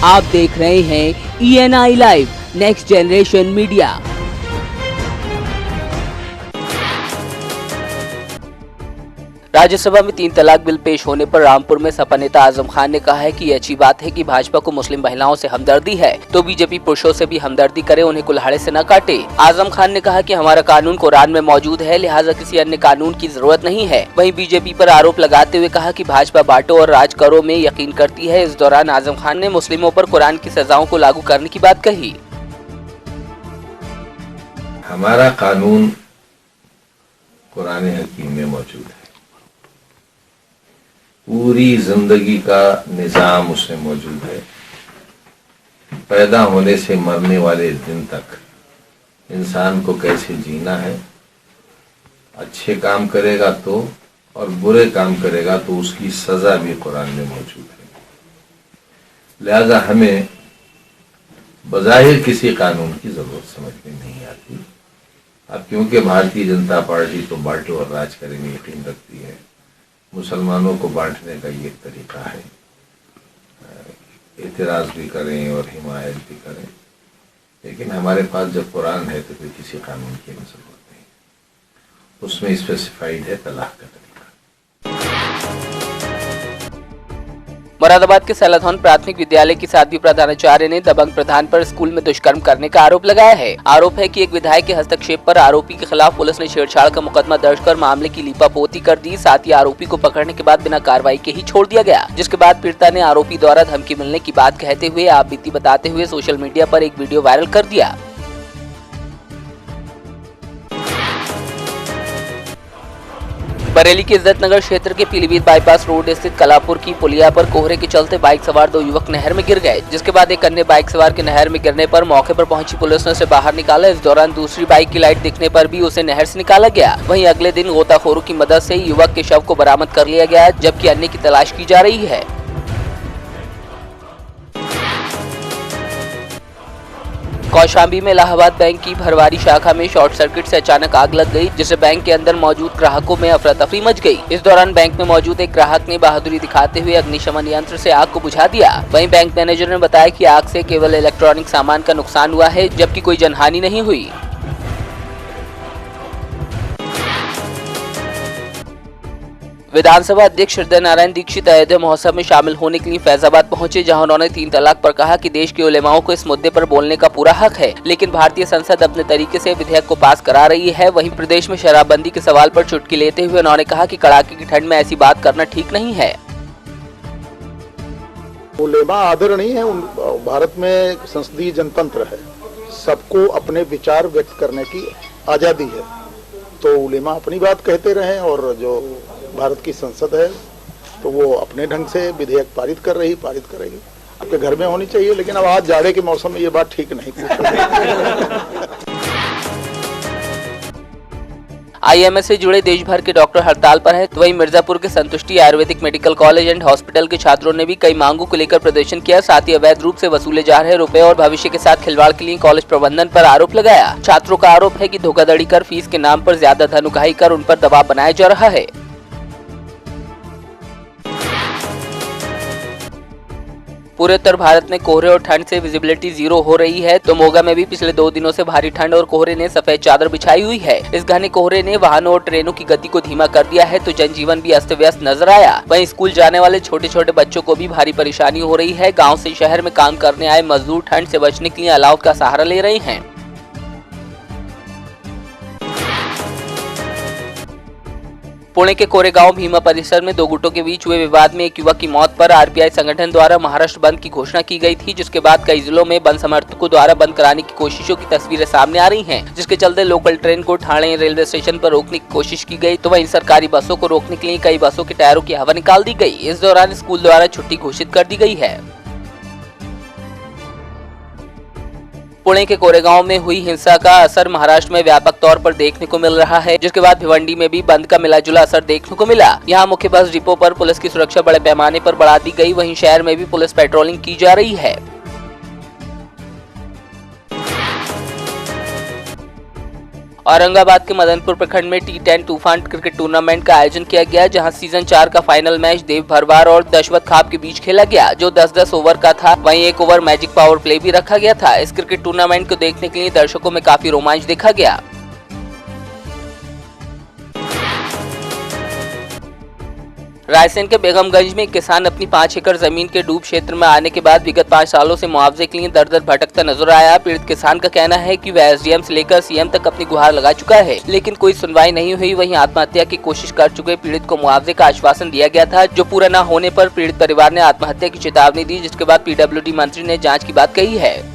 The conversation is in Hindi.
आप देख रहे हैं ENI live next generation media. Rajya Sabha में 3 तलाक बिल पेश होने पर रामपुर में सपा नेता आजम खान ने कहा है कि ये अच्छी बात है कि भाजपा को मुस्लिम महिलाओं से हमदर्दी है, तो बीजेपी पुरुषों से भी हमदर्दी करे, उन्हें कुल्हाड़े से न काटे। आजम खान ने कहा कि हमारा कानून कुरान में मौजूद है, लिहाजा किसी अन्य कानून की जरूरत नहीं है। वहीं बीजेपी पर आरोप लगाते हुए कहा कि भाजपा बांटो और राज करो में यकीन करती है। इस दौरान आजम खान ने मुस्लिमों पर कुरान की सजाओं को लागू करने की बात कही। हमारा कानून कुरान हकीम में मौजूद है, पूरी जिंदगी का निजाम उसमें मौजूद है। पैदा होने से मरने वाले दिन तक इंसान को कैसे जीना है, अच्छे काम करेगा तो और बुरे काम करेगा तो उसकी सजा भी कुरान में मौजूद है। लिहाजा हमें बज़ाहिर किसी कानून की जरूरत समझ में नहीं आती। अब क्योंकि भारतीय जनता पार्टी तो बांटो और राज करे में यकीन रखती है, मुसलमानों को बांटने का ये तरीका है, एतराज भी करें और हिमायत भी करें, लेकिन हमारे पास जब कुरान है तो फिर किसी कानून की जरूरत नहीं। उसमें स्पेसिफाइड है तलाक का तरीका। मुरादाबाद के सैलाथौन प्राथमिक विद्यालय की 7वीं प्रधानाचार्य ने दबंग प्रधान पर स्कूल में दुष्कर्म करने का आरोप लगाया है। आरोप है कि एक विधायक के हस्तक्षेप पर आरोपी के खिलाफ पुलिस ने छेड़छाड़ का मुकदमा दर्ज कर मामले की लीपापोती कर दी। साथ ही आरोपी को पकड़ने के बाद बिना कार्रवाई के ही छोड़ दिया गया, जिसके बाद पीड़िता ने आरोपी द्वारा धमकी मिलने की बात कहते हुए आप बीती बताते हुए सोशल मीडिया पर एक वीडियो वायरल कर दिया। बरेली के इज्जत नगर क्षेत्र के पीलीभीत बाईपास रोड स्थित कलापुर की पुलिया पर कोहरे के चलते बाइक सवार 2 युवक नहर में गिर गए, जिसके बाद एक अन्य बाइक सवार के नहर में गिरने पर मौके पर पहुंची पुलिस ने उसे बाहर निकाला। इस दौरान दूसरी बाइक की लाइट दिखने पर भी उसे नहर से निकाला गया। वहीं अगले दिन गोताखोरों की मदद से युवक के शव को बरामद कर लिया गया, जबकि अन्य की तलाश की जा रही है। कौशाम्बी में इलाहाबाद बैंक की भरवारी शाखा में शॉर्ट सर्किट से अचानक आग लग गई, जिससे बैंक के अंदर मौजूद ग्राहकों में अफरा तफरी मच गई। इस दौरान बैंक में मौजूद एक ग्राहक ने बहादुरी दिखाते हुए अग्निशमन यंत्र से आग को बुझा दिया। वहीं बैंक मैनेजर ने बताया कि आग से केवल इलेक्ट्रॉनिक सामान का नुकसान हुआ है, जबकि कोई जनहानि नहीं हुई। विधानसभा अध्यक्ष हृदय नारायण दीक्षित अयोध्या महोत्सव में शामिल होने के लिए फैजाबाद पहुंचे, जहां उन्होंने 3 तलाक पर कहा कि देश के उलेमाओं को इस मुद्दे पर बोलने का पूरा हक है, लेकिन भारतीय संसद अपने तरीके से विधेयक को पास करा रही है। वहीं प्रदेश में शराबबंदी के सवाल पर चुटकी लेते हुए उन्होंने कहा कि कड़ाके की ठंड में ऐसी बात करना ठीक नहीं है। उलेमा आदरणीय है। भारत में संसदीय जनतंत्र है, सबको अपने विचार व्यक्त करने की आजादी है, तो उलेमा अपनी बात कहते रहे और जो भारत की संसद है तो वो अपने ढंग से विधेयक पारित करेगी। आपके घर में होनी चाहिए, लेकिन अब आज जाड़े के मौसम में ये बात ठीक नहीं। IMS से जुड़े देश भर के डॉक्टर हड़ताल पर हैं। वहीं मिर्जापुर के संतुष्टि Ayurvedic medical college and hospital के छात्रों ने भी कई मांगों को लेकर प्रदर्शन किया। साथ ही अवैध रूप से वसूले जा रहे रुपए और भविष्य के साथ खिलवाड़ के लिए कॉलेज प्रबंधन पर आरोप लगाया। छात्रों का आरोप है कि धोखाधड़ी कर फीस के नाम पर ज्यादा धन उगाही कर उन पर दबाव बनाया जा रहा है। पूरे उत्तर भारत में कोहरे और ठंड से विजिबिलिटी 0 हो रही है, तो मोगा में भी पिछले 2 दिनों से भारी ठंड और कोहरे ने सफेद चादर बिछाई हुई है। इस घने कोहरे ने वाहनों और ट्रेनों की गति को धीमा कर दिया है, तो जनजीवन भी अस्त व्यस्त नजर आया। वहीं स्कूल जाने वाले छोटे छोटे बच्चों को भी भारी परेशानी हो रही है। गाँव से शहर में काम करने आए मजदूर ठंड से बचने के लिए अलाव का सहारा ले रहे हैं। पुणे के कोरेगांव भीमा परिसर में 2 गुटों के बीच हुए विवाद में एक युवक की मौत पर RPI संगठन द्वारा महाराष्ट्र बंद की घोषणा की गई थी, जिसके बाद कई जिलों में बंद समर्थकों द्वारा बंद कराने की कोशिशों की तस्वीरें सामने आ रही हैं, जिसके चलते लोकल ट्रेन को ठाणे रेलवे स्टेशन पर रोकने की कोशिश की गई, तो वहीं सरकारी बसों को रोकने के लिए कई बसों के टायरों की हवा निकाल दी गई। इस दौरान स्कूल द्वारा छुट्टी घोषित कर दी गई है। पुणे के कोरेगांव में हुई हिंसा का असर महाराष्ट्र में व्यापक तौर पर देखने को मिल रहा है, जिसके बाद भिवंडी में भी बंद का मिला जुला असर देखने को मिला। यहाँ मुख्य बस डिपो पर पुलिस की सुरक्षा बड़े पैमाने पर बढ़ा दी गई। वहीं शहर में भी पुलिस पेट्रोलिंग की जा रही है। औरंगाबाद के मदनपुर प्रखंड में T10 तूफान क्रिकेट टूर्नामेंट का आयोजन किया गया, जहां सीजन 4 का फाइनल मैच देव भरवार और दशवत खाप के बीच खेला गया, जो 10-10 ओवर का था। वहीं एक ओवर मैजिक पावर प्ले भी रखा गया था। इस क्रिकेट टूर्नामेंट को देखने के लिए दर्शकों में काफी रोमांच देखा गया। रायसेन के बेगमगंज में एक किसान अपनी 5 एकड़ जमीन के डूब क्षेत्र में आने के बाद विगत 5 सालों से मुआवजे के लिए दर-दर भटकता नजर आया। पीड़ित किसान का कहना है कि वह एसडीएम से लेकर सीएम तक अपनी गुहार लगा चुका है, लेकिन कोई सुनवाई नहीं हुई। वहीं आत्महत्या की कोशिश कर चुके पीड़ित को मुआवजे का आश्वासन दिया गया था, जो पूरा न होने पर पीड़ित परिवार ने आत्महत्या की चेतावनी दी, जिसके बाद पीडब्ल्यूडी मंत्री ने जाँच की बात कही है।